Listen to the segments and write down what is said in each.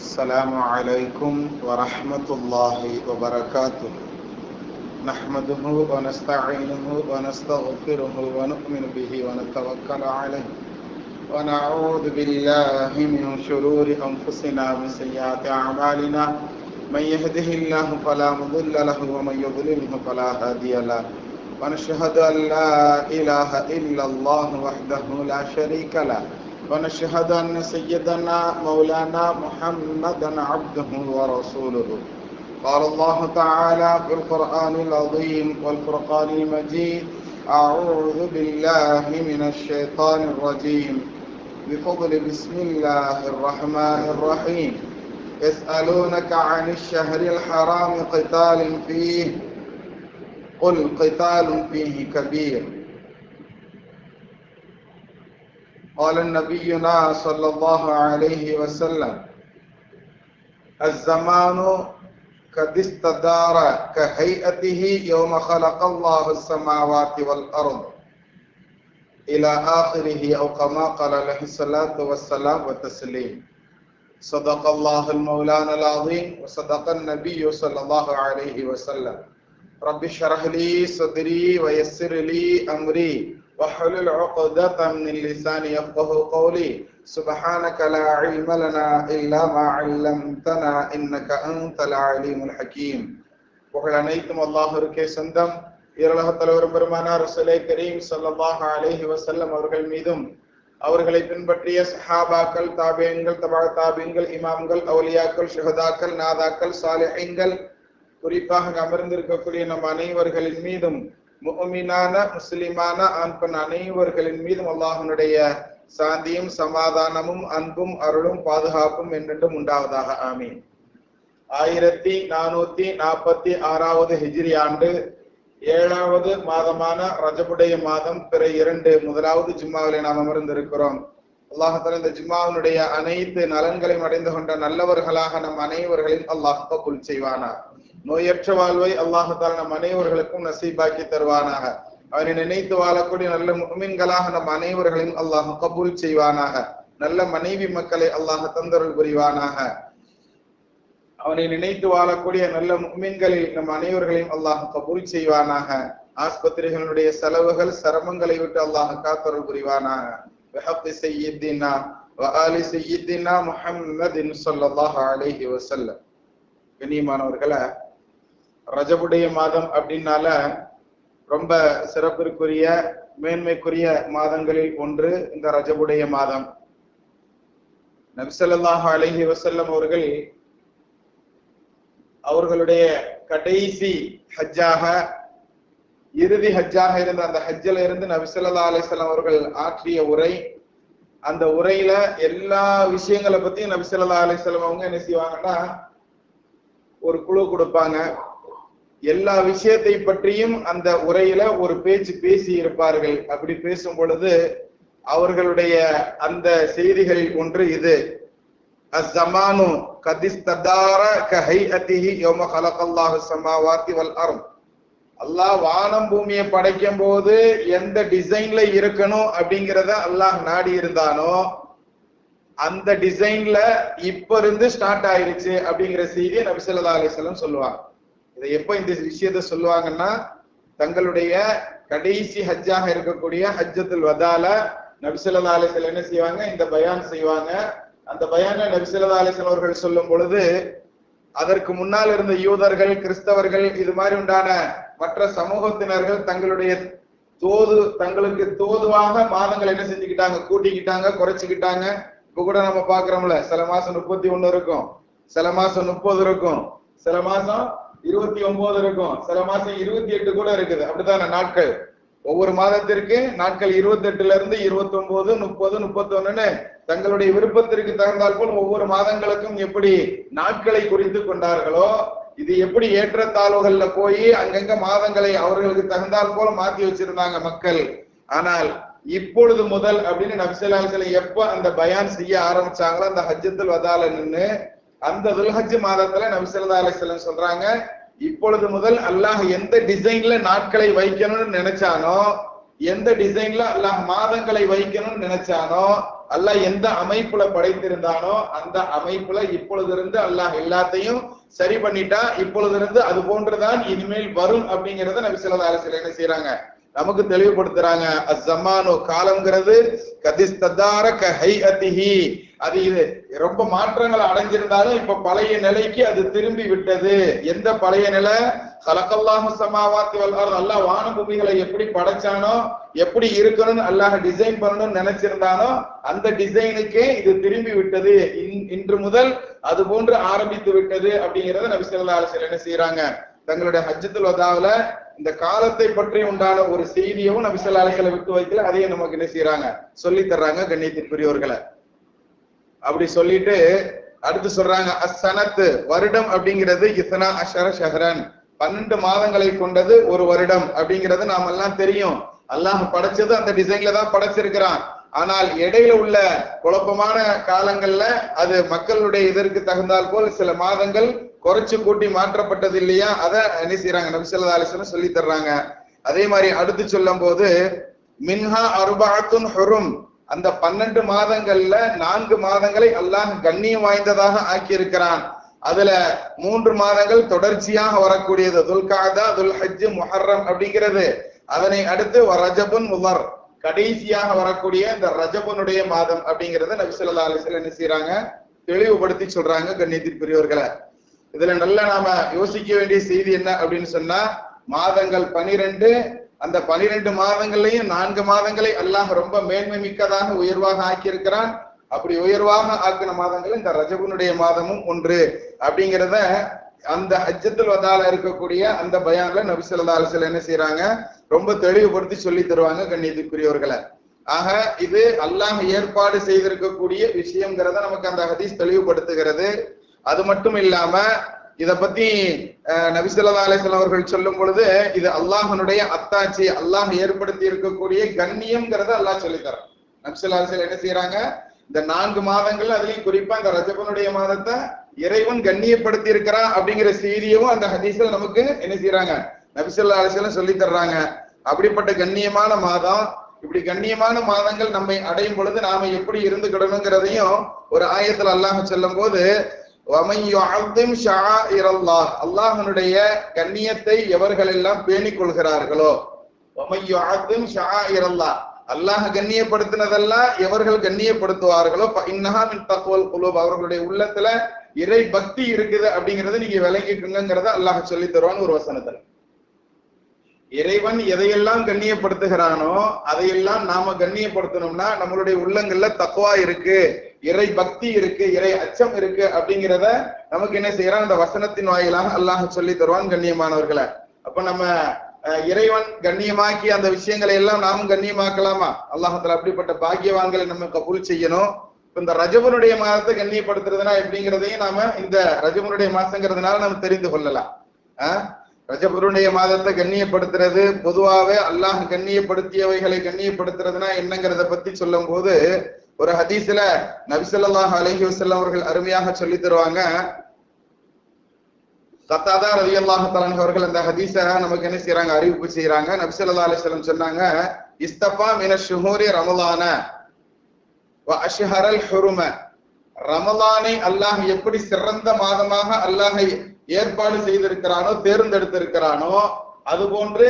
السلام عليكم ورحمة الله وبركاته. نحمده ونستعينه ونستغفره ونؤمن به ونتوكل عليه ونعوذ بالله من شرور أنفسنا ومن سيئات أعمالنا. من يهده الله فلا مضل له ومن يضلله فلا هادي له. ونشهد أن لا إله إلا الله وحده لا شريك له. ونشهد أن سيدنا مولانا محمدا عبده ورسوله. قال الله تعالى في القرآن العظيم والفرقان المجيد: أعوذ بالله من الشيطان الرجيم. بفضل بسم الله الرحمن الرحيم. يسألونك عن الشهر الحرام قتال فيه قل قتال فيه كبير. قال نبينا صلى الله عليه وسلم: الزمان قد استدار كهيئته يوم خلق الله السماوات والأرض إلى آخره، أو كما قال عليه الصلاة والسلام والتسليم. صدق الله المولانا العظيم وصدق النبي صلى الله عليه وسلم. رب اشرح لي صدري ويسر لي أمري واحلل عقدة من لساني يفقهوا قولي. سبحانك لا علم لنا إلا ما علمتنا إنك أنت العليم الحكيم. புகழ் அனைத்தும் அல்லாஹ்வுக்கே சொந்தம். இரலக தலைவர் பெருமானார் ரசூலே கரீம் ஸல்லல்லாஹு அலைஹி வஸல்லம் அவர்கள் மீதும், அவர்களை பின்பற்றிய சஹாபாக்கள், தாபிஈன்கள், தபா தாபிஈன்கள், இமாம்கள், அவுலியாக்கள், ஷுஹதாக்கள், நாதாக்கள், சாலிஹீன்கள், குறிப்பாக அமர்ந்திருக்கக்கூடிய நம் அனைவர்களின் மீதும், முஃமினான முஸ்லிமான ஆண் பெண் அனைவர்களின் மீதும் அல்லாஹ்வுடைய சாந்தியும் சமாதானமும் அன்பும் அருளும் பாதுகாப்பும் என்றென்றும் உண்டாவதாக. ஆமீன். 1446 ஹிஜ்ரி ஆண்டு 7வது மாதமான ரஜபுடைய மாதம் பிற 2 முதலாவது ஜும்மாவிலே நாம் அமர்ந்திருக்கிறோம். அல்லாஹ் தஆலா இந்த ஜும்மாவினுடைய அனைத்து நலன்களையும் அடைந்து கொண்ட நல்லவர்களாக நம் அனைவர்களையும் அல்லாஹ் கபூல் செய்வானாக. நோயற்ற வாழ்வை அல்லாஹ் தஆலா நம் அனைவர்களுக்கும் நசீபாக்கி தருவானாக. அவனை நினைத்து வாழக்கூடிய நல்ல முஃமின்களாக நம் அனைவர்களையும் அல்லாஹ் கபூல் செய்வானாக. நல்ல மனைவி மக்களை அல்லாஹ் தந்தருள் புரிவானாக. அவனை நினைத்து வாழக்கூடிய நல்ல முஃமின்களில் நம் அனைவர்களையும் அல்லாஹ் கபூல் செய்வானாக. ஆஸ்பத்திரிகளுடைய செலவுகள் சிரமங்களை விட்டு அல்லாஹ் காத்தருள் புரிவானாக. பிஹக்கி சய்யிதினா வ ஆலி சய்யிதினா முஹம்மதின் ஸல்லல்லாஹு அலைஹி வஸல்லம். கண்ணியமானவர்களே, ரஜபுடைய மாதம் அப்படின்னால ரொம்ப சிறப்பிற்குரிய மேன்மைக்குரிய மாதங்களில் ஒன்று இந்த ரஜபுடைய மாதம். நபி ஸல்லல்லாஹு அலைஹி வஸல்லம் அவர்கள் அவர்களுடைய கடைசி ஹஜ்ஜாக, இறுதி ஹஜ்ஜாக இருந்த அந்த ஹஜ்ஜில இருந்து நபி ஸல்லல்லாஹு அலைஹி வஸல்லம் அவர்கள் ஆற்றிய உரை, அந்த உரையில எல்லா விஷயங்களை பத்தியும் நபி ஸல்லல்லாஹு அலைஹி வஸல்லம் அவங்க என்ன செய்வாங்கன்னா ஒரு குழு கொடுப்பாங்க. எல்லா விஷயத்தை பற்றியும் அந்த உரையில ஒரு பேச்சு பேசி இருப்பார்கள். அப்படி பேசும் பொழுது அவர்களுடைய அந்த செய்திகளில் ஒன்று இது: அஸ்ஸமானு கதிஸ்ததார கஹைஅதிஹி யௌம கலகல்லாஹு ஸமாவாதி வல் அர்த். அல்லாஹ் வானம் பூமியை படைக்கும் போது எந்த டிசைன்ல இருக்கணும் அப்படிங்கிறத அல்லாஹ் நாடி இருந்தானோ அந்த டிசைன்ல இப்ப இருந்து ஸ்டார்ட் ஆயிருச்சு அப்படிங்கிற செய்தியை நபி ஸல்லல்லாஹு அலைஹி வஸல்லம் சொல்லுவாங்க. இதை எப்ப இந்த விஷயத்த சொல்லுவாங்கன்னா, தங்களுடைய கடைசி ஹஜ்ஜாக இருக்கக்கூடிய ஹஜ்ஜத்துல் வதால நபி ஸல்லல்லாஹு அலைஹி வஸல்லம் என்ன செய்வாங்க, இந்த பயான் செய்வாங்க. அந்த பயானை நபி ஸல்லல்லாஹு அலைஹி வஸல்லம் அவர்கள் சொல்லும் பொழுது அதற்கு முன்னால் இருந்த யூதர்கள், கிறிஸ்தவர்கள், இது மாதிரி உண்டான மற்ற சமூகத்தினர்கள் தங்களுக்கு தோதுவாக மாதங்கள் என்ன செஞ்சுக்கிட்டாங்க, கூட்டிக்கிட்டாங்க, குறைச்சிக்கிட்டாங்க. இப்ப கூட நம்ம பாக்குறோம்ல, சில மாசம் 31 இருக்கும், சில மாசம் 30 இருக்கும், சில மாசம் 29 இருக்கும், சில மாசம் 28 கூட இருக்குது. அப்படித்தான நாட்கள். ஒவ்வொரு மாதத்திற்கு நாட்கள் 28ல இருந்து 29, 30, 31 தங்களுடைய விருப்பத்திற்கு தகுந்தால் போல் ஒவ்வொரு மாதங்களுக்கும் எப்படி நாட்களை குறித்து கொண்டார்களோ, இது எப்படி ஏற்றத்தாழ்வுகள்ல போய் அங்கங்க மாதங்களை அவர்களுக்கு தகுந்தால் போல மாத்தி வச்சிருந்தாங்க மக்கள். ஆனால் இப்பொழுது முதல் அப்படின்னு நபி ஸல்லல்லாஹு அலைஹி வஸல்லம் எப்ப அந்த பயான் செய்ய ஆரம்பிச்சாங்களோ, அந்த ஹஜ்ஜத்துல் வதால நின்னு அந்த துல்ஹஜ் மாதத்துல நபி ஸல்லல்லாஹு அலைஹி வஸல்லம் சொல்றாங்க, இப்பொழுது முதல் அல்லாஹ் எந்த டிசைன்ல நாட்களை வைக்கணும்னு நினைச்சானோ, எந்த டிசைன்ல அல்லாஹ் மாதங்களை வைக்கணும்னு நினைச்சானோ அல்லாஹ் எந்த அமைப்புல படைத்திருந்தானோ அந்த அமைப்புல இப்பொழுது இருந்து அல்லாஹ் எல்லாத்தையும் சரி பண்ணிட்டா, இப்பொழுது இருந்து அது போன்றுதான் இனிமேல் வரும் அப்படிங்கறத நபி ஸல்லல்லாஹு அலைஹி வஸல்லம் என்ன செய்யறாங்க, நமக்கு தெளிவுபடுத்துறாங்க. அஸ்ஸமானு காலம்ங்கிறது கதிஸ்ததார கஹைஅதிஹி, அது இது ரொம்ப மாற்றங்கள் அடைஞ்சிருந்தாலும் இப்ப பழைய நிலைக்கு அது திரும்பி விட்டது. எந்த பழைய நிலை? கலக்கல்லாஹு ஸமாவாத்தி வல் அர்த், அல்லாஹ் வான பூமிகளை எப்படி படைச்சானோ, எப்படி இருக்கணும்னு அல்லாஹ் டிசைன் பண்ணணும்னு நினைச்சிருந்தானோ அந்த டிசைனுக்கே இது திரும்பி விட்டது. இன்று முதல் அது போன்று ஆரம்பித்து விட்டது அப்படிங்கறத நபி ஸல்லல்லாஹு அலைஹி வஸல்லம் என்ன செய்யறாங்க, தங்களுடைய ஹஜ்ஜத்துல் வதாவுல இந்த காலத்தை பற்றி உண்டான ஒரு செய்தியவும் நபி ஸல்லல்லாஹு அலைஹி வஸல்லம் விட்டு வைக்கல, அதையும் நமக்கு என்ன செய்யறாங்க, சொல்லி தர்றாங்க கண்ணியத்திற்குரியவர்களை. அப்படி சொல்லிட்டு அடுத்து சொல்றாங்க, அஸ்ஸனத்து வருடம் அப்படிங்கிறது இஸ்னா அஷர ஷஹரன், 12 மாதங்களை கொண்டது ஒரு வருடம் அப்படிங்கிறது நாம எல்லாம் தெரியும். அல்லாஹ் படைச்சது அந்த டிசைன்ல தான் படைச்சிருக்கிறான். ஆனால் இடையில உள்ள குழப்பமான காலங்கள்ல அது மக்களுடைய இதற்கு தகுந்தால் போல் சில மாதங்கள் குறைச்சு கூட்டி மாற்றப்பட்டது இல்லையா, அதை என்ன செய்யறாங்க, நபி ஸல்லல்லாஹு அலைஹி வஸல்லம் சொல்லி தர்றாங்க. அதே மாதிரி அடுத்து சொல்லும் போது மின்ஹா அர்பஅத்துன் ஹுரும், அந்த 12 மாதங்கள்ல 4 மாதங்களை அல்லாஹ் கண்ணியம் வாய்ந்ததாக ஆக்கி இருக்கிறான். அதுல 3 மாதங்கள் தொடர்ச்சியாக வரக்கூடியது, துல்காதா, துல்ஹஜ், முஹர்ரம் அப்படிங்கிறது. அதனை அடுத்து ரஜபுன் முதர், கடைசியாக வரக்கூடிய இந்த ரஜபனுடைய மாதம் அப்படிங்கறத நபி ஸல்லல்லாஹு அலைஹி வஸல்லம் என்ன செய்யறாங்க, தெளிவுபடுத்தி சொல்றாங்க கண்ணியத்திற்குரியவர்களை. இதுல நல்லா நாம யோசிக்க வேண்டிய செய்தி என்ன அப்படின்னு சொன்னா, மாதங்கள் 12, அந்த 12 மாதங்கள்லயும் 4 மாதங்களை அல்லாஹ் ரொம்ப மேன்மை மிக்கதாக உயர்வாக ஆக்கி இருக்கிறான். அப்படி உயர்வாக ஆக்கின மாதங்கள் இந்த ரஜபனுடைய மாதமும் ஒன்று அப்படிங்கிறத அந்த ஹஜ்ஜத்துல் வதால இருக்கக்கூடிய அந்த பயான்ல நபி ஸல்லல்லாஹு அலைஹி வஸல்லம் என்ன செய்யறாங்க, ரொம்ப தெளிவுபடுத்தி சொல்லி தருவாங்க கண்ணியத்துக்குரியவர்களை. ஆக இது அல்லாஹ் ஏற்பாடு செய்திருக்கக்கூடிய விஷயம்ங்கிறத நமக்கு அந்த ஹதீஸ் தெளிவுபடுத்துகிறது. அது மட்டும் இல்லாம இத பத்தி நபி ஸல்லல்லாஹு அலைஹி வஸல்லம் அவர்கள் சொல்லும் பொழுது இது அல்லாஹ்வுடைய அத்தாட்சி, அல்லாஹ் ஏற்படுத்தி இருக்கக்கூடிய கண்ணியம்ங்கிறத அல்லாஹ் சொல்லித்தரான். நபி ஸல்லல்லாஹு அலைஹி வஸல்லம் என்ன செய்யறாங்க, இந்த 4 மாதங்கள் அதுலயும் குறிப்பா இந்த ரஜபனுடைய மாதத்தை இறைவன் கண்ணியப்படுத்தி இருக்கிறான் அப்படிங்கிற செய்தியும் அந்த ஹதீஸ்ல நமக்கு என்ன செய்யறாங்க, நபி ஸல்லல்லாஹு அலைஹி வஸல்லம் சொல்லி தர்றாங்க. அப்படிப்பட்ட கண்ணியமான மாதம், இப்படி கண்ணியமான மாதங்கள் நம்மை அடையும் பொழுது நாம எப்படி இருந்துக்கிடணுங்கிறதையும் ஒரு ஆயத்துல அல்லாஹ் சொல்லும் போது, அல்லாஹ்வுடைய கண்ணியத்தை எவர்கள் எல்லாம் பேணிக் கொள்கிறார்களோ, அல்லாஹ் கண்ணியப்படுத்தினதெல்லாம் எவர்கள் கண்ணியப்படுத்துவார்களோ, அவர்களுடைய உள்ளத்துல இறை பக்தி இருக்குது அப்படிங்கறத நீங்க விளங்கிக்குங்கிறத அல்லாஹ் சொல்லி தருவான்னு ஒரு வசனத்துல. இறைவன் எதையெல்லாம் கண்ணியப்படுத்துகிறானோ அதையெல்லாம் நாம கண்ணியப்படுத்தணும்னா நம்மளுடைய உள்ளங்கள்ல தக்வா இருக்கு, இறை பக்தி இருக்கு, இறை அச்சம் இருக்கு அப்படிங்கிறத நமக்கு என்ன செய்யறான், அந்த வசனத்தின் வாயிலாக அல்லாஹ் சொல்லி தருவான் கண்ணியமானவர்களை. அப்ப நம்ம இறைவன் கண்ணியமாக்கி அந்த விஷயங்களை எல்லாம் நாமும் கண்ணியமாக்கலாமா? அல்லாஹ்தால அப்படிப்பட்ட பாக்கியவான்களை நம்ம கபூல் செய்யணும். இந்த ரஜபனுடைய மாதத்தை கண்ணியப்படுத்துறதுனா எப்படிங்கிறதையும் நாம இந்த ரஜபனுடைய மாசங்கிறதுனால நம்ம தெரிந்து கொள்ளலாம். ரஜபனுடைய மாதத்தை கண்ணியப்படுத்துறது, பொதுவாகவே அல்லாஹ் கண்ணியப்படுத்தியவைகளை கண்ணியப்படுத்துறதுனா என்னங்கிறத பத்தி சொல்லும் போது ஒரு ஹதீஸ்ல நபி ஸல்லல்லாஹு அலைஹி வஸல்லம் அவர்கள் அருமையாக சொல்லி தருவாங்க. கத்தாதா ரலியல்லாஹு தஆலா அன்ஹு அவர்கள் அந்த ஹதீஸை நமக்கு என்ன செய்யறாங்க, அறிவிப்பு செய்யறாங்க. நபி ஸல்லல்லாஹு அலைஹி வஸல்லம் சொன்னாங்க, இஸ்தஃபா மினஷ் ஷுஹூரி ரமலான வ அஷ்ஹரல் ஹுரும, ரமலானை அல்லாஹ் எப்படி சிறந்த மாதமாக அல்லாஹ் ஏற்பாடு செய்திருக்கிறானோ, தேர்ந்தெடுத்திருக்கிறானோ, அதுபோன்று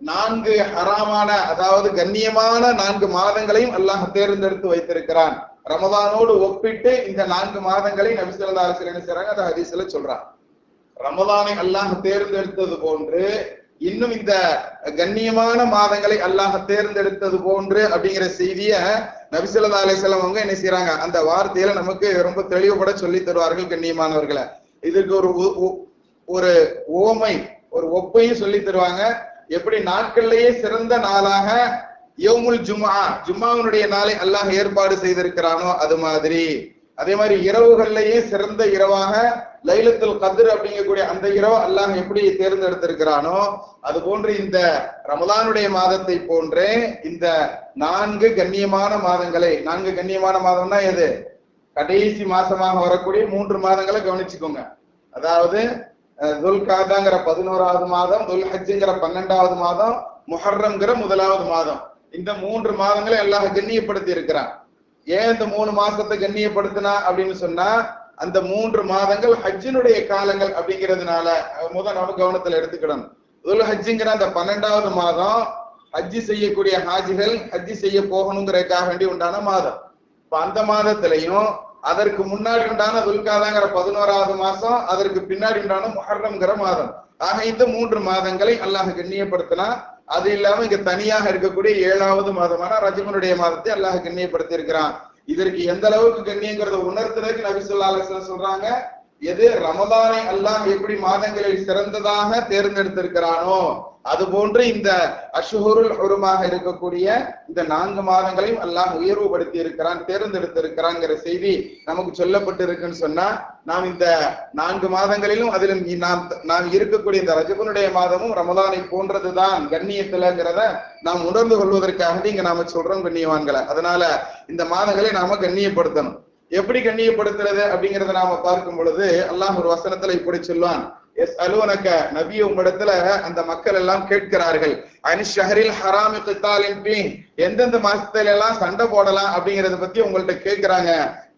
4 ஹராமான அதாவது கண்ணியமான 4 மாதங்களையும் அல்லாஹ் தேர்ந்தெடுத்து வைத்திருக்கிறான். ரமலானோடு ஒப்பிட்டு இந்த 4 மாதங்களை நபி ஸல்லல்லாஹு அலைஹி வஸல்லம் என்ன செய்றாங்க, அந்த ஹதீஸ்ல சொல்றான். ரமலானை அல்லாஹ் தேர்ந்தெடுத்தது போன்று இன்னும் இந்த கண்ணியமான மாதங்களை அல்லாஹ் தேர்ந்தெடுத்தது போன்று அப்படிங்கிற செய்திய நபி ஸல்லல்லாஹு அலைஹி வஸல்லம் அவங்க என்ன செய்யறாங்க, அந்த வார்த்தையில நமக்கு ரொம்ப தெளிவுபட சொல்லி தருவார்கள் கண்ணியமானவர்களை. இதுக்கு ஒரு ஓமை, ஒரு ஒப்பையும் சொல்லி தருவாங்க. எப்படி நாட்கள்லயே சிறந்த நாளாக யௌமுல் ஜும்ஆ, ஜும்ஆவுடைய நாளை அல்லாஹ் ஏற்பாடு செய்திருக்கிறானோ அது மாதிரி, அதே மாதிரி இரவுகள்லயே சிறந்த இரவாக லைலத்துல் கத்ர் அப்படிங்கக்கூடிய அந்த இரவு அல்லாஹ் எப்படி தேர்ந்தெடுத்திருக்கிறானோ அது போன்று இந்த ரமலானுடைய மாதத்தை போன்றே இந்த 4 கண்ணியமான மாதங்களை, 4 கண்ணியமான மாதம்னா எது, கடைசி மாசமாக வரக்கூடிய 3 மாதங்களை கவனிச்சுக்கோங்க. அதாவது துல்காதாங்கிற 11வது மாதம், துல்ஹஜ்ங்கிற 12வது மாதம், முஹர்ரம்ங்கிற 1வது மாதம், இந்த 3 மாதங்களை அல்லாஹ் கண்ணியப்படுத்தி இருக்கிறான். ஏன் இந்த 3 மாசத்தை கண்ணியப்படுத்தினா அப்படின்னு சொன்னா, அந்த 3 மாதங்கள் ஹஜ்ஜினுடைய காலங்கள் அப்படிங்கிறதுனால நம்ம கவனத்துல எடுத்துக்கிடணும். ஹஜ்ஜுங்கிற அந்த 12வது மாதம் ஹஜ்ஜி செய்யக்கூடிய ஹாஜிகள் ஹஜ்ஜி செய்ய போகணுங்கிறதுக்காக வேண்டி உண்டான மாதம். இப்ப அந்த மாதத்திலையும் அதற்கு முன்னாடி உண்டான துல்காதாங்கிற 11வது மாசம், அதற்கு பின்னாடி உண்டான முஹர்ரம்ங்கிற மாதம். ஆக இந்த 3 மாதங்களை அல்லாஹ் கண்ணியப்படுத்தினா, அது இல்லாம இங்க தனியாக இருக்கக்கூடிய 7வது மாதமான ரஜபனுடைய மாதத்தை அல்லாஹ் கண்ணியப்படுத்தி இருக்கிறான். இதற்கு எந்த அளவுக்கு கண்ணியங்கிறத உணர்த்துறதுக்கு நபி ஸல்லல்லாஹு அலைஹி வஸல்லம் சொல்றாங்க, எது ரமதானை அல்லாஹ் எப்படி மாதங்களில் சிறந்ததாக தேர்ந்தெடுத்திருக்கிறானோ அது போன்று இந்த அஷ்ஹுருல் ஹுருமாக இருக்கக்கூடிய இந்த 4 மாதங்களையும் அல்லாஹ் உயர்வுபடுத்தி இருக்கிறான், தேர்ந்தெடுத்திருக்கிறாங்கிற செய்தி நமக்கு சொல்லப்பட்டு இருக்குன்னு சொன்னா, நாம் இந்த 4 மாதங்களிலும் அதிலும் நாம் இருக்கக்கூடிய இந்த ரஜபனுடைய மாதமும் ரமதானை போன்றதுதான் கண்ணியத்துலங்கிறத நாம் உணர்ந்து கொள்வதற்காக இங்க நாம சொல்றோம் கண்ணியவான்களை. அதனால இந்த மாதங்களை நாம கண்ணியப்படுத்தணும். எப்படி கண்ணியப்படுத்துறது அப்படிங்கறத நாம பார்க்கும் பொழுது அல்லாஹ் ஒரு வசனத்துல இப்படி சொல்லுவான், யஸ்அலூனக, நபி உங்களிடத்துல அந்த மக்கள் எல்லாம் கேட்கிறார்கள், அனிஷ் ஷஹரில் ஹராமி கித்தாலின் ஃபீஹ், எந்தெந்த மாசத்துல எல்லாம் சண்டை போடலாம் அப்படிங்கறத பத்தி உங்கள்ட்ட கேட்கிறாங்க.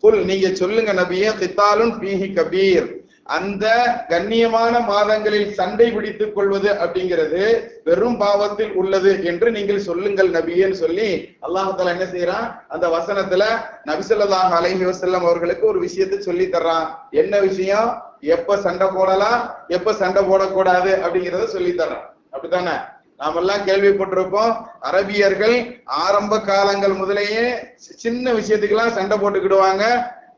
குல், நீங்க சொல்லுங்க நபியே, கித்தாலுன் ஃபீஹி கபீர், அந்த கண்ணியமான மாதங்களில் சண்டை பிடித்துக் கொள்வது அப்படிங்கிறது வெறும் பாவத்தில் உள்ளது என்று நீங்கள் சொல்லுங்கள் நபியேன்னு சொல்லி அல்லாஹ் தஆலா என்ன செய்யறான், அந்த வசனத்துல நபி ஸல்லல்லாஹு அலைஹி வஸல்லம் அவர்களுக்கு ஒரு விஷயத்தை சொல்லி தர்றான். என்ன விஷயம்? எப்ப சண்டை போடலாம், எப்ப சண்டை போடக்கூடாது அப்படிங்கறத சொல்லி தர்றான். அப்படித்தானே? நாமெல்லாம் கேள்விப்பட்டிருப்போம், அரபியர்கள் ஆரம்ப காலங்கள் முதலேயே சின்ன விஷயத்துக்கெல்லாம் சண்டை போட்டுக்கிடுவாங்க.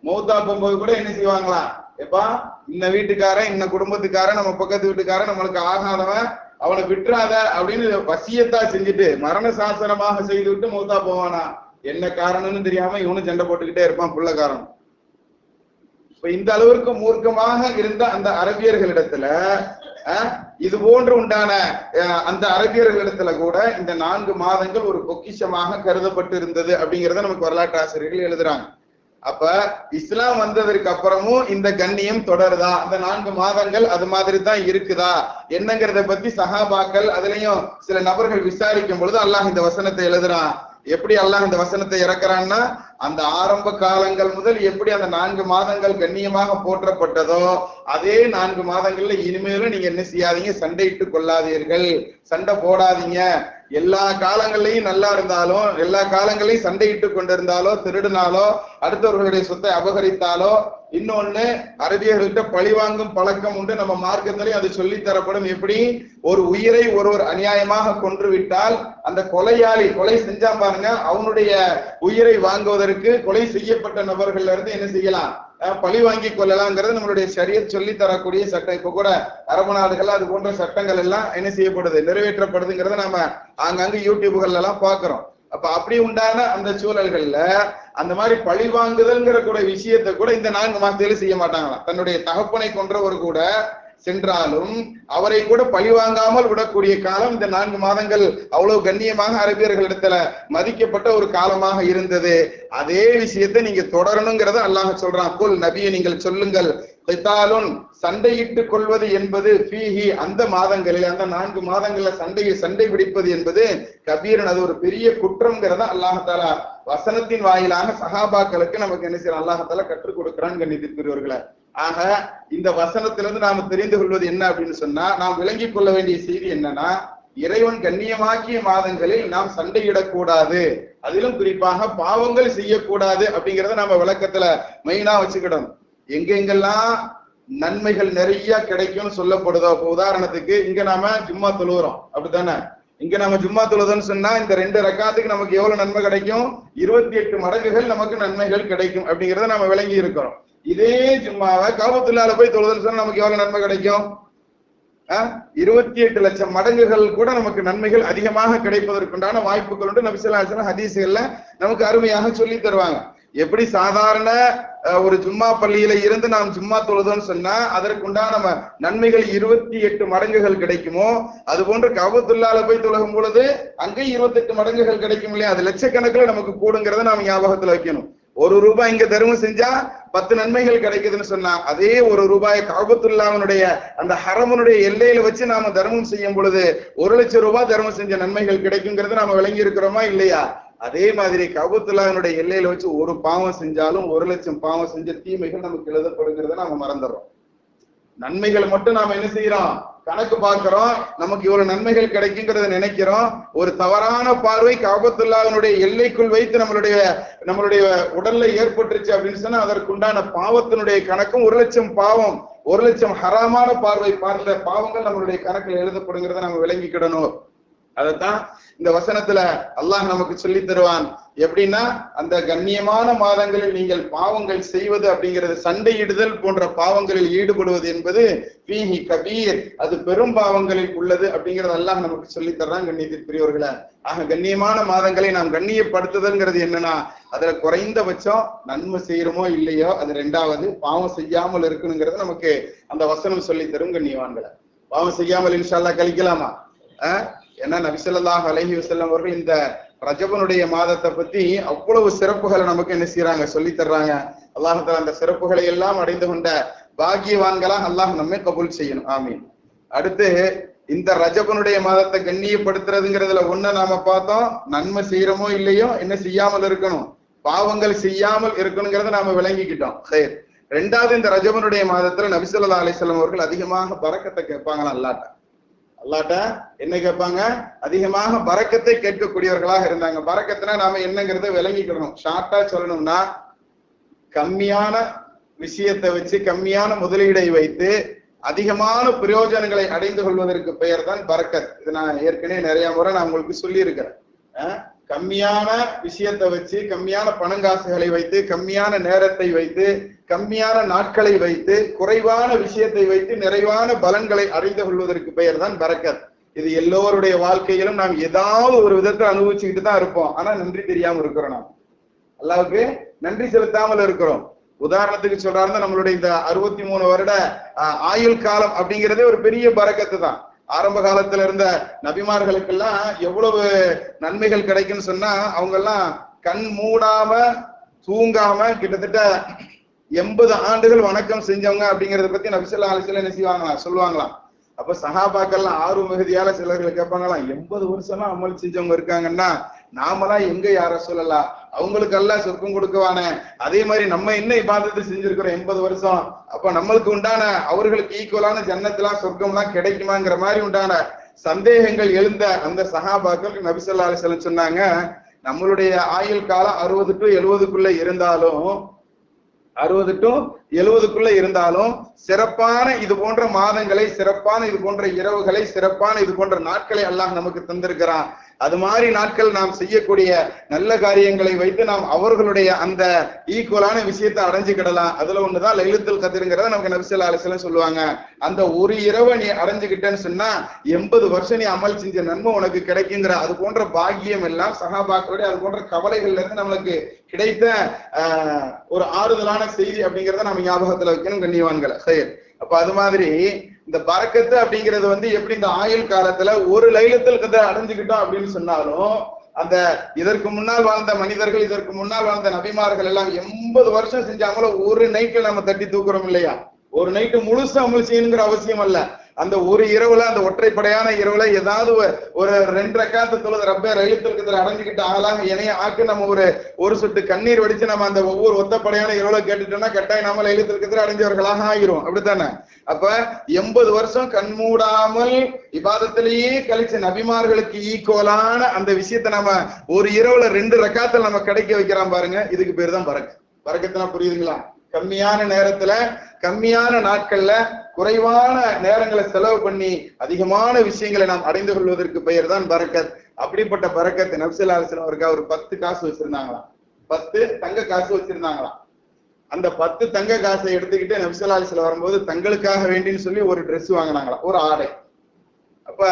மௌத்தா போகும்போது கூட என்ன செய்வாங்களா, எப்பா இந்த வீட்டுக்காரன் இந்த குடும்பத்துக்காரன் நம்ம பக்கத்து வீட்டுக்காரன் நம்மளுக்கு ஆகாதவன், அவனை விட்டுறாத அப்படின்னு வசியத்தா செஞ்சுட்டு மரண சாசனமாக செய்து விட்டு மௌத்தா போவானா. என்ன காரணம்னு தெரியாம இவனும் சண்டை போட்டுக்கிட்டே இருப்பான், புள்ள காரணம். இப்ப இந்த அளவிற்கு மூர்க்கமாக இருந்த அந்த அரபியர்களிடத்துல இது போன்று உண்டான அந்த அரபியர்களிடத்துல கூட இந்த 4 மாதங்கள் ஒரு பொக்கிஷமாக கருதப்பட்டு இருந்தது அப்படிங்கறத நமக்கு வரலாற்று ஆசிரியர்கள் எழுதுறாங்க. அப்ப இஸ்லாம் வந்ததற்கு அப்புறமும் இந்த கண்ணியம் தொடருதா, அந்த 4 மாதங்கள் அது மாதிரி தான் இருக்குதா என்னங்கிறத பத்தி சஹாபாக்கள் அதுலயும் சில நபர்கள் விசாரிக்கும் பொழுது அல்லாஹ் இந்த வசனத்தை எழுதுறான். எப்படி அல்லாஹ் இந்த வசனத்தை இறக்குறான்னா, அந்த ஆரம்ப காலங்கள் முதல் எப்படி அந்த 4 மாதங்கள் கண்ணியமாக போற்றப்பட்டதோ அதே 4 மாதங்கள்ல இனிமேலும் நீங்க என்ன செய்யாதீங்க, சண்டையிட்டு கொள்ளாதீர்கள், சண்டை போடாதீங்க. எல்லா காலங்கள்லயும் நல்லா இருந்தாலும், எல்லா காலங்களையும் சண்டையிட்டு கொண்டிருந்தாலோ, திருடினாலோ, அடுத்தவர்களுடைய சொத்தை அபகரித்தாலோ, இன்னொன்னு அரபியர்கள்ட்ட பழிவாங்கும் பழக்கம் உண்டு. நம்ம மார்க்கத்திலையும் அது சொல்லி தரப்படும். எப்படி ஒரு உயிரை ஒருவர் அநியாயமாக கொன்று விட்டால் அந்த கொலையாளி, கொலை செஞ்சா பாருங்க, அவனுடைய உயிரை வாங்குவதற்கு கொலை செய்யப்பட்ட நபர்கள்ல இருந்து என்ன செய்யலாம், பழி வாங்கி கொள்ளலாம்ங்கிறது நம்மளுடைய ஷரியத் சொல்லி தரக்கூடிய சட்டம். இப்ப கூட அரபு நாடுகள் அது போன்ற சட்டங்கள் எல்லாம் என்ன செய்யப்படுது, நிறைவேற்றப்படுதுங்கிறத நம்ம ஆங்காங்க யூடியூப்கள் எல்லாம் பாக்குறோம். அப்ப அப்படி உண்டான அந்த சூழல்கள்ல அந்த மாதிரி பழி வாங்குதல்ங்கிற கூட விஷயத்தை கூட இந்த 4 மாசத்துல செய்ய மாட்டாங்களாம். தன்னுடைய தகப்பனை கொன்றவர் கூட சென்றாலும் அவரை கூட பழி வாங்காமல் விடக்கூடிய காலம் இந்த 4 மாதங்கள் அவ்வளவு கண்ணியமாக அரபியர்களிடத்துல மதிக்கப்பட்ட ஒரு காலமாக இருந்தது. அதே விஷயத்தை நீங்க தொடரணுங்கிறத அல்லாஹ் சொல்றான். குல், நபியை நீங்கள் சொல்லுங்கள், கிதாலுன், சண்டையிட்டுக் கொள்வது என்பது ஃபீஹி, அந்த மாதங்களில், அந்த 4 மாதங்கள்ல சண்டை பிடிப்பது என்பது கபீரன், அது ஒரு பெரிய குற்றம்ங்கிறத அல்லாஹ் தஆலா வசனத்தின் வாயிலாக சஹாபாக்களுக்கு நமக்கு என்ன செய்யறான், அல்லாஹ் தஆலா கற்றுக் கொடுக்கிறான் கண்ணியத்திற்குரியவர்களே. ஆக இந்த வசனத்திலிருந்து நாம தெரிந்து கொள்வது என்ன அப்படின்னு சொன்னா, நாம் விளங்கிக் கொள்ள வேண்டிய செய்தி என்னன்னா, இறைவன் கண்ணியமாக்கிய மாதங்களில் நாம் சண்டையிடக்கூடாது, அதிலும் குறிப்பாக பாவங்கள் செய்யக்கூடாது அப்படிங்கறத நம்ம விளக்கத்துல மெயினா வச்சுக்கிடணும். எங்கெங்கெல்லாம் நன்மைகள் நிறைய கிடைக்கும்னு சொல்லப்படுதோ, உதாரணத்துக்கு இங்க நாம ஜும்மா தொழுகிறோம், அப்படித்தானே? இங்க நம்ம ஜும்மா தொழுதுன்னு சொன்னா இந்த 2 ரக்காத்துக்கு நமக்கு எவ்வளவு நன்மை கிடைக்கும், 28 மடங்குகள் நமக்கு நன்மைகள் கிடைக்கும் அப்படிங்கறத நம்ம விளங்கி இருக்கிறோம். இதே ஜும்மாவை காபத்துல்லாஹ்ல போய் தொழுதுன்னு சொன்னா நமக்கு எவ்வளவு நன்மை கிடைக்கும், 28 லட்சம் மடங்குகள் கூட நமக்கு நன்மைகள் அதிகமாக கிடைப்பதற்குண்டான வாய்ப்புகள் உண்டு. நபி ஸல்லல்லாஹு அலைஹி வஸல்லம் ஹதீஸ்கள்ல நமக்கு அருமையாக சொல்லி தருவாங்க. எப்படி சாதாரண ஒரு ஜும்மா பள்ளியில இருந்து நாம் ஜும்மா தொழுதோன்னு சொன்னா அதற்குண்டான நம்ம நன்மைகள் 28 மடங்குகள் கிடைக்குமோ, அது போன்று காபத்துல்லாஹ்ல போய் தொழுகும் பொழுது அங்கே 28 மடங்குகள் கிடைக்கும் இல்லையா? அது லட்சக்கணக்கில் நமக்கு கூடுங்கிறத நாம ஞாபகத்துல வைக்கணும். 1 ரூபாய் இங்க தர்மம் செஞ்சா 10 நன்மைகள் கிடைக்குதுன்னு சொன்னா, அதே 1 ரூபாய் காபத்துல்லாஹ்வுடைய அந்த ஹரமுடைய எல்லையில வச்சு நாம தர்மம் செய்யும் பொழுது 1 லட்சம் ரூபாய் தர்மம் செஞ்ச நன்மைகள் கிடைக்குங்கிறது நாம விளங்கி இருக்கிறோமா இல்லையா? அதே மாதிரி கஅபத்துல்லாஹ்வினுடைய எல்லையில வச்சு ஒரு பாவம் செஞ்சாலும் 1,00,000 பாவம் செஞ்ச தீமைகள் நமக்கு எழுதப்படுகிறத நாம மறந்துடுறோம். நன்மைகள் மட்டும் நாம என்ன செய்யறோம், கணக்கு பார்க்கிறோம், நமக்கு இவ்வளவு நன்மைகள் கிடைக்குங்கிறத நினைக்கிறோம். ஒரு தவறான பார்வை கஅபத்துல்லாஹ்வினுடைய எல்லைக்குள் வைத்து நம்மளுடைய உடல்ல ஏற்பட்டுருச்சு அப்படின்னு சொன்னா அதற்குண்டான பாவத்தினுடைய கணக்கும் 1,00,000 பாவம், 1,00,000 ஹராமான பார்வை பார்த்த பாவங்கள் நம்மளுடைய கணக்கில் எழுதப்படுங்கிறத நம்ம விளங்கிக்கிடணும். அதத்தான் இந்த வசனத்துல அல்லாஹ் நமக்கு சொல்லி தருவான். எப்படின்னா, அந்த கண்ணியமான மாதங்களில் நீங்கள் பாவங்கள் செய்வது அப்படிங்கிறது, சண்டையிடுதல் போன்ற பாவங்களில் ஈடுபடுவது என்பது ஃபீஹி கபீர், அது பெரும் பாவங்களில் உள்ளது அப்படிங்கறது அல்லாஹ் நமக்கு சொல்லி தர்றான். கண்ணியத்திற்குரியவர்களே, ஆக கண்ணியமான மாதங்களை நாம் கண்ணியப்படுத்துதல்ங்கிறது என்னன்னா, அதுல குறைந்தபட்சம் நன்மை செய்யறோமோ இல்லையோ அது 2வது, பாவம் செய்யாமல் இருக்கணுங்கிறது நமக்கு அந்த வசனம் சொல்லி தரும். கண்ணியவான்களை, பாவம் செய்யாமல் இன்ஷா அல்லாஹ் கழிக்கலாமா? ஏன்னா நபி ஸல்லல்லாஹு அலைஹி வஸல்லம் அவர்கள் இந்த ரஜபனுடைய மாதத்தை பத்தி அவ்வளவு சிறப்புகளை நமக்கு என்ன செய்யறாங்க, சொல்லி தர்றாங்க. அல்லாஹ் தஆலா அந்த சிறப்புகளை எல்லாம் அடைந்து கொண்ட பாக்கியவான்களாக அல்லாஹ் நம்மை கபூல் செய்யணும். ஆமீன். அடுத்து இந்த ரஜபனுடைய மாதத்தை கண்ணியப்படுத்துறதுங்கிறதுல ஒண்ணு நாம பார்த்தோம், நன்மை செய்யறோமோ இல்லையோ என்ன செய்யாமல் இருக்கணும், பாவங்கள் செய்யாமல் இருக்கணுங்கிறத நாம விளங்கிக்கிட்டோம். சரி, 2வது இந்த ரஜபனுடைய மாதத்துல நபி ஸல்லல்லாஹு அலைஹி வஸல்லம் அவர்கள் அதிகமாக பரக்கத்தை கேட்பாங்களா அல்லாஹ்ட்ட என்ன கேட்பாங்க, அதிகமாக பரக்கத்தை கேட்கக்கூடியவர்களாக இருந்தாங்க. பரக்கத்துனா நாம என்னங்கிறத விளங்கிக்கணும். ஷார்ட்டா சொல்லணும்னா, கம்மியான விஷயத்தை வச்சு கம்மியான முதலீடை வைத்து அதிகமான பிரயோஜனங்களை அடைந்து கொள்வதற்கு பெயர் தான் பரக்கத். இது நான் ஏற்கனவே நிறைய முறை நான் உங்களுக்கு சொல்லி இருக்கிறேன். கம்மியான விஷயத்தை வச்சு கம்மியான பணங்காசுகளை வைத்து கம்மியான நேரத்தை வைத்து கம்மியான நாட்களை வைத்து குறைவான விஷயத்தை வைத்து நிறைவான பலன்களை அடைந்து கொள்வதற்கு பெயர் தான் பரக்கத். இது எல்லோருடைய வாழ்க்கையிலும் நாம் ஏதாவது ஒரு விதத்தை அனுபவிச்சுக்கிட்டு தான் இருப்போம். ஆனா நன்றி தெரியாம இருக்கிறோம். நாம் அல்லாஹ்வுக்கு நன்றி செலுத்தாமல் இருக்கிறோம். உதாரணத்துக்கு சொல்றாருன்னா, நம்மளுடைய இந்த 63 வருட ஆயுள் காலம் அப்படிங்கிறதே ஒரு பெரிய பரக்கத்து தான். ஆரம்ப காலத்துல இருந்த நபிமார்களுக்கெல்லாம் எவ்வளவு நன்மைகள் கிடைக்குன்னு சொன்னா, அவங்க எல்லாம் கண் மூடாம தூங்காம கிட்டத்தட்ட 80 ஆண்டுகள் வணக்கம் செஞ்சவங்க அப்படிங்கறத பத்தி நபி ஸல்லல்லாஹு அலைஹி வஸல்லம் என்ன செய்வாங்களாம், சொல்லுவாங்களாம். அப்ப சஹாபாக்கள்லாம் ஆர்வ மிகுதியால சிலர்கள் கேட்பாங்களாம், 80 வருஷம்லாம் அமல் செஞ்சவங்க இருக்காங்கன்னா நாமெல்லாம் எங்க யார சொல்லலாம், அவங்களுக்கு எல்லாம் சொர்க்கம் கொடுக்குவானே, அதே மாதிரி நம்ம என்ன இபாதத்தை செஞ்சிருக்கிறோம் 80 வருஷம், அப்ப நம்மளுக்கு உண்டான அவர்களுக்கு ஈக்குவலான ஜன்னத்துலாம் சொர்க்கம்லாம் கிடைக்குமாங்கிற மாதிரி உண்டான சந்தேகங்கள் எழுந்த அந்த சஹாபாக்கள் நபி ஸல்லல்லாஹு அலைஹி வஸல்லம் சொன்னாங்க, நம்மளுடைய ஆயுள் காலம் 60 to 70க்குள்ள இருந்தாலும் 60 to 70க்குள்ள இருந்தாலும் சிறப்பான இது போன்ற மாதங்களை, சிறப்பான இது போன்ற இரவுகளை, சிறப்பான இது போன்ற நாட்களை அல்லாஹ் நமக்கு தந்திருக்கிறான். அது மாதிரி நாட்கள் நாம் செய்யக்கூடிய நல்ல காரியங்களை வைத்து நாம் அவர்களுடைய அந்த ஈக்குவலான விஷயத்தை அடைஞ்சுக்கிடலாம். அதுல ஒண்ணுதான் லைலத்துல் கத்ருங்கிறத நமக்கு நபி ஸல்லல்லாஹு அலைஹி வஸல்லம் சொல்லுவாங்க. அந்த ஒரு இரவை நீ அடைஞ்சுக்கிட்டேன்னு சொன்னா 80 வருஷம் நீ அமல் செஞ்ச நன்மை உனக்கு கிடைக்குங்கிற அது போன்ற பாக்கியம் எல்லாம் சஹாபாக்களுடைய அது போன்ற கவலைகள்ல இருந்து நம்மளுக்கு கிடைத்த ஒரு ஆறுதலான செய்தி அப்படிங்கிறத நம்ம ஞாபகத்துல வைக்கணும். கண்ணியவான்களை, சரி. அப்ப அது மாதிரி இந்த பரக்கத்து அப்படிங்கிறது எப்படி இந்த ஆயுள் காலத்துல ஒரு லைலத்துல் கத்ர் அடைஞ்சுக்கிட்டோம் அப்படின்னு சொன்னாலும், அந்த இதற்கு முன்னால் வாழ்ந்த மனிதர்கள், இதற்கு முன்னால் வாழ்ந்த நபிமார்கள் எல்லாம் 80 வருஷம் செஞ்சாங்களோ ஒரு நைட்ல நம்ம தட்டி தூக்குறோம் இல்லையா? ஒரு நைட்டு முழுசா அமல் செய்யணுங்கிற அவசியம் அல்ல. அந்த ஒரு இரவுல, அந்த ஒற்றைப்படையான இரவுல ஏதாவது ஒரு 2 ரக்காத்து தொழுது ரப்பே லைலத்துல் கத்ர் அடைஞ்சுக்கிட்டு ஆகலாம் இணைய ஆக்கு நம்ம ஒரு சொட்டு கண்ணீர் வடிச்சு நம்ம அந்த ஒவ்வொரு ஒத்தப்படையான இரவுல கேட்டுட்டோம்னா கட்டாயம் நம்ம லைலத்துல் கத்ர் அடைஞ்சவர்களாக ஆகிரும். அப்படித்தானே? அப்ப 80 வருஷம் கண்மூடாமல் இபாதத்திலேயே கழிச்ச நபிமார்களுக்கு ஈக்குவலான அந்த விஷயத்தை நம்ம ஒரு இரவுல 2 ரக்காத்துல நம்ம கிடைக்க வைக்கிறோம் பாருங்க. இதுக்கு பேர் தான் பரக்கத். பரக்கத்துனா புரியுதுங்களா? கம்மியான நேரத்துல கம்மியான நாட்கள்ல குறைவான நேரங்களை செலவு பண்ணி அதிகமான விஷயங்களை நாம் அடைந்து கொள்வதற்கு பெயர் தான் பரக்கத். அப்படிப்பட்ட பரக்கத் நபி ஸல்லல்லாஹு அலைஹி வஸல்லம் அவர்கள் ஒரு 10 காசு வச்சிருந்தாங்களாம், 10 தங்க காசு வச்சிருந்தாங்களாம். அந்த 10 தங்க காசை எடுத்துக்கிட்டு நபி ஸல்லல்லாஹு அலைஹி வஸல்லம் வரும்போது தங்களுக்காக வேண்டின்னு சொல்லி ஒரு ட்ரெஸ் வாங்கினாங்களாம், ஒரு ஆடை. அப்ப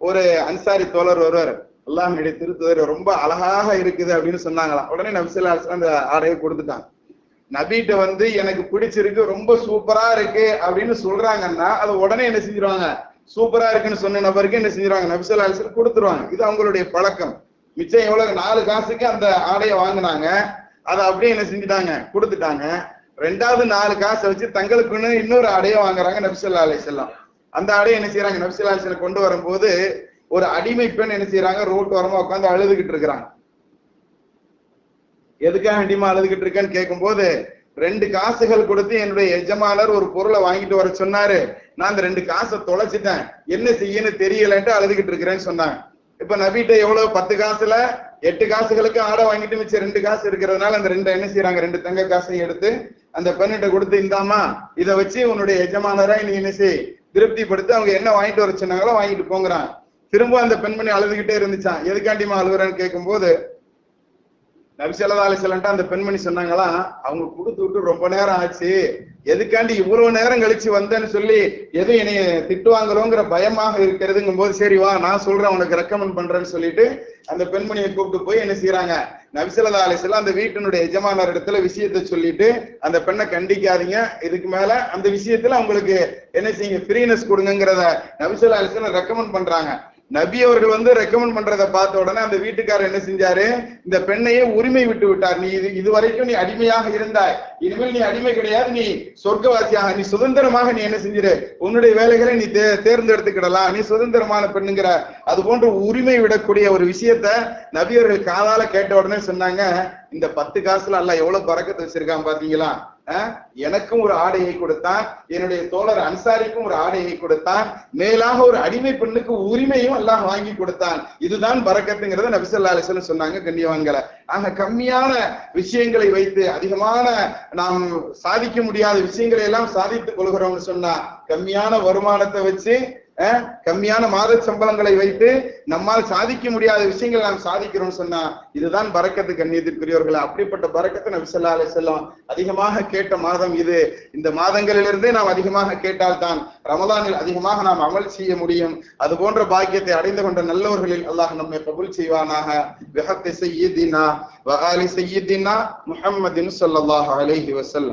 ஒரு அன்சாரி தோழர் ஒருவர், அல்லாஹ்வுடைய திருத்தூதர் ரொம்ப அழகாக இருக்குது அப்படின்னு சொன்னாங்களாம். உடனே நபி ஸல்லல்லாஹு அலைஹி வஸல்லம் அந்த ஆடையை கொடுத்துட்டாங்க. நபிட்ட எனக்கு பிடிச்சிருக்கு, ரொம்ப சூப்பரா இருக்கு அப்படின்னு சொல்றாங்கன்னா அது உடனே என்ன செஞ்சிருவாங்க, சூப்பரா இருக்குன்னு சொன்ன நபருக்கு என்ன செஞ்சிருவாங்க, நபி ஸல்லல்லாஹு அலைஹி வஸல்லம் கொடுத்துருவாங்க. இது அவங்களுடைய பழக்கம். மிச்சம் எவ்வளவு 4 காசுக்கு அந்த ஆடையை வாங்கினாங்க, அதை அப்படியே என்ன செஞ்சுட்டாங்க, கொடுத்துட்டாங்க. 2வது 4 காசை வச்சு தங்களுக்குன்னு இன்னொரு ஆடையை வாங்குறாங்க நபி ஸல்லல்லாஹு அலைஹி வஸல்லம். அந்த ஆடையை என்ன செய்யறாங்க, நபி ஸல்லல்லாஹு அலைஹி வஸல்லம் கொண்டு வரும்போது ஒரு அடிமை பெண் என்ன செய்யறாங்க, ரோட்டு ஓரமா உட்காந்து அழுதுகிட்டு இருக்கிறாங்க. எதுக்காக வேண்டியமா அழுதுகிட்டு இருக்கேன்னு கேட்கும் போது 2 காசுகள் கொடுத்து என்னுடைய எஜமானர் ஒரு பொருளை வாங்கிட்டு வர சொன்னாரு, நான் அந்த 2 காசை தொலைச்சிட்டேன், என்ன செய்யன்னு தெரியலன்ட்டு அழுதுகிட்டு இருக்கிறேன்னு சொன்னாங்க. இப்ப நபிட்ட எவ்வளவு 10 காசுல 8 காசுகளுக்கு ஆடை வாங்கிட்டு மிச்சம் 2 காசு இருக்கிறதுனால அந்த 2 என்ன செய்யறாங்க, 2 தங்க காசையும் எடுத்து அந்த பெண்ணிட்ட கொடுத்து, இந்தாமா இதை வச்சு உன்னுடைய எஜமானரா நீ என்ன செய், திருப்திப்படுத்தி அவங்க என்ன வாங்கிட்டு வர சொன்னாங்களோ வாங்கிட்டு போங்கிறான். திரும்ப அந்த பெண்மணி அழுதுகிட்டே இருந்துச்சான். எதுக்காண்டிமா அழுகுறேன்னு கேட்கும் போது நபி ஸல்லல்லாஹு அலைஹி வஸல்லம் அந்த பெண்மணி சொன்னாங்களா, அவங்க கொடுத்து விட்டு ரொம்ப நேரம் ஆச்சு, எதுக்காண்டி இவ்வளவு நேரம் கழிச்சு வந்தேன்னு சொல்லி எதுவும் என்னைய திட்டுவாங்களோங்கிற பயமாக இருக்கிறதுங்கும் போது, சரி வா நான் சொல்றேன் உனக்கு ரெக்கமெண்ட் பண்றேன்னு சொல்லிட்டு அந்த பெண்மணியை கூப்பிட்டு போய் என்ன செய்யறாங்க, நபி ஸல்லல்லாஹு அலைஹி வஸல்லம் அந்த வீட்டினுடைய எஜமானர் இடத்துல விஷயத்தை சொல்லிட்டு அந்த பெண்ணை கண்டிக்காதீங்க, இதுக்கு மேல அந்த விஷயத்துல அவங்களுக்கு என்ன செய்யுங்க ஃப்ரீனஸ் கொடுங்கிறத நபி ஸல்லல்லாஹு அலைஹி வஸல்லம் ரெக்கமெண்ட் பண்றாங்க. நபி அவர்கள் ரெக்கமெண்ட் பண்றதை பார்த்த உடனே அந்த வீட்டுக்காரர் என்ன செஞ்சாரு, இந்த பெண்ணையே உரிமை விட்டு விட்டார். நீ இதுவரைக்கும் நீ அடிமையாக இருந்தாய், இனிமேல் நீ அடிமை கிடையாது, நீ சொர்க்கவாசியாக, நீ சுதந்திரமாக நீ என்ன செஞ்சிரு, உன்னுடைய வேலைகளை நீ தேர்ந்தெடுத்துக்கிடலாம், நீ சுதந்திரமான பெண்ணுங்கிற அது போன்ற உரிமை விடக்கூடிய ஒரு விஷயத்த நபி அவர்கள் காதால கேட்ட உடனே சொன்னாங்க, இந்த 10 காசுல அல்லாஹ் எவ்வளவு பரக்கத்து வச்சிருக்கான் பாத்தீங்களா, எனக்கும் ஒரு ஆடையை கொடுத்தான், என்னுடைய தோழர் அன்சாரிக்கும் ஒரு ஆடையை கொடுத்தான், மேலாக ஒரு அடிமை பெண்ணுக்கு உரிமையும் அல்லாஹ் வாங்கி கொடுத்தான், இதுதான் பரக்கத்துங்கிறத நபி ஸல்லல்லாஹு அலைஹி வஸல்லம் சொன்னாங்க. கண்ணியவான்களை, ஆக கம்மியான விஷயங்களை வைத்து அதிகமான நாம் சாதிக்க முடியாத விஷயங்களை எல்லாம் சாதித்துக் கொள்கிறோம்னு சொன்னா, கம்மியான வருமானத்தை வச்சு கம்மியான மாத சம்பளங்களை வைத்து நம்மால் சாதிக்க முடியாத விஷயங்களை நாம் சாதிக்கிறோம் சொன்னா இதுதான் பரக்கத்து. கண்ணியத்திற்குரியவர்களே, அப்படிப்பட்ட பரக்கத்தை நபி ஸல்லல்லாஹு அலைஹி வஸல்லம் அதிகமாக கேட்ட மாதம் இது. இந்த மாதங்களிலிருந்தே நாம் அதிகமாக கேட்டால்தான் ரமலானில் அதிகமாக நாம் அமல் செய்ய முடியும். அது போன்ற பாக்கியத்தை அடைந்து கொண்ட நல்லவர்களில் அல்லாஹ் நம்மை கபூல் செய்வானாக. பிஹக்கி ஸய்யிதினா வ ஆலி ஸய்யிதினா முஹம்மதின் ஸல்லல்லாஹு அலைஹி வஸல்லம்.